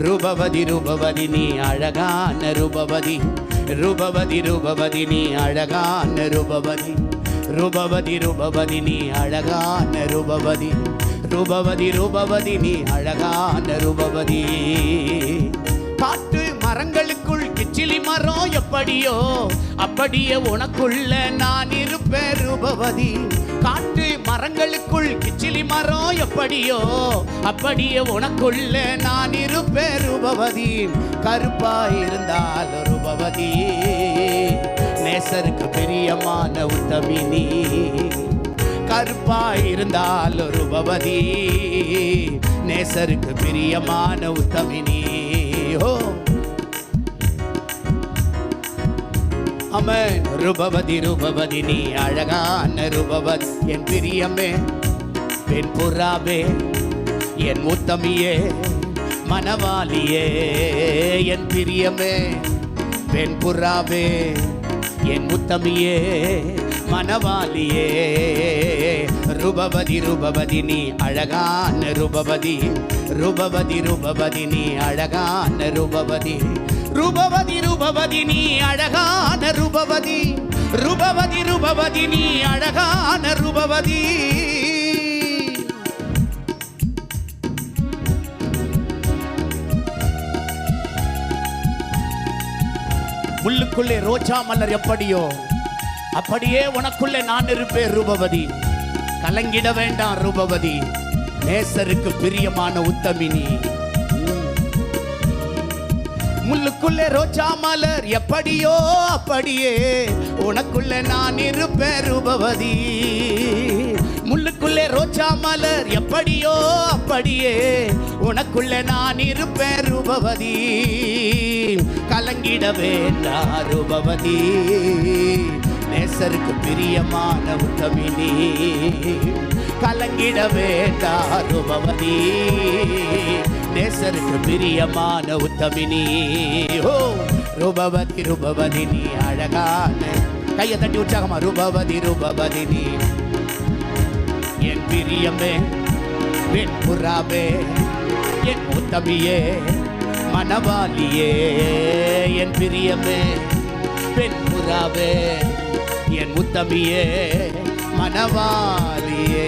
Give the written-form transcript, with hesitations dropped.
ரூபவதி ரூபவதி நீ அழகான ரூபவதி, ரூபவதி ரூபவதி நீ அழகான ரூபவதி, ரூபவதி ரூபவதி நீ அழகான ரூபவதி, ரூபவதி ரூபவதி நீ அழகான ரூபவதி. காட்டு மரங்களுக்குள் கிச்சிலி மரம் எப்படியோ அப்படியே உனக்குள்ள நான் இருப்பேன் ரூபவதி. காட்டு மரங்களுக்குள் கிச்சிலி மரம் எப்படியோ அப்படியே உனக்குள்ள நான் இருப்பேன் ரூபவதி. கருப்பாயிருந்தால் ரூபவதி, நேசருக்கு பிரியமான உத்தமினி. கருப்பாயிருந்தால் ரூபவதி, நேசருக்கு பிரியமான உத்தமினி. ஆமென். ரூபவதி ரூபவதி நீ அழகான ரூபவதி, என் பிரியமே பெண் புறாவே என் உத்தமியே மனவாளியே. என் பிரியமே பெண் புறாவே என் உத்தமியே மனவாளியே. ரூபவதி ரூபவதி நீ அழகான ரூபவதி, ரூபவதி ரூபவதி நீ அழகான ரூபவதி, ரூபவதி ரூபவதி நீ அழகான ரூபவதி, ரூபவதி ரூபவதி நீ அழகான ரூபவதி. முள்ளுக்குள்ளே ரோஜா மலர் எப்படியோ அப்படியே உனக்குள்ளே நான் இருப்பேன் ரூபவதி. கலங்கிட வேண்டாம் ரூபவதி, நேசருக்கு பிரியமான உத்தமினி. முள்ளுக்குள்ளே ரோஜா மலர் எப்படியோ அப்படியே உனக்குள்ளே நான் இருப்பேன் ரூபவதி. முள்ளுக்குள்ளே ரோஜா மலர் எப்படியோ அப்படியே உனக்குள்ளே நான் இருப்பேன் ரூபவதி. கலங்கிட வேண்டாம் ரூபவதி, நேசருக்கு பிரியமான உத்தமினி. கலங்கிட வேண்டாம் ரூபவதி, நேசருக்கு பிரியமான உத்தமினி. ஓ ரூபவதி ரூபவதி நீ அழகான, கையை தட்டி உற்சாகமா. ரூபவதி ரூபவதி நீ என் பிரியமே பெண் புறாவே என் உத்தமியே மனவாளியே. என் பிரியமே பெண் புறாவே என் உத்தமியே மனவாளியே.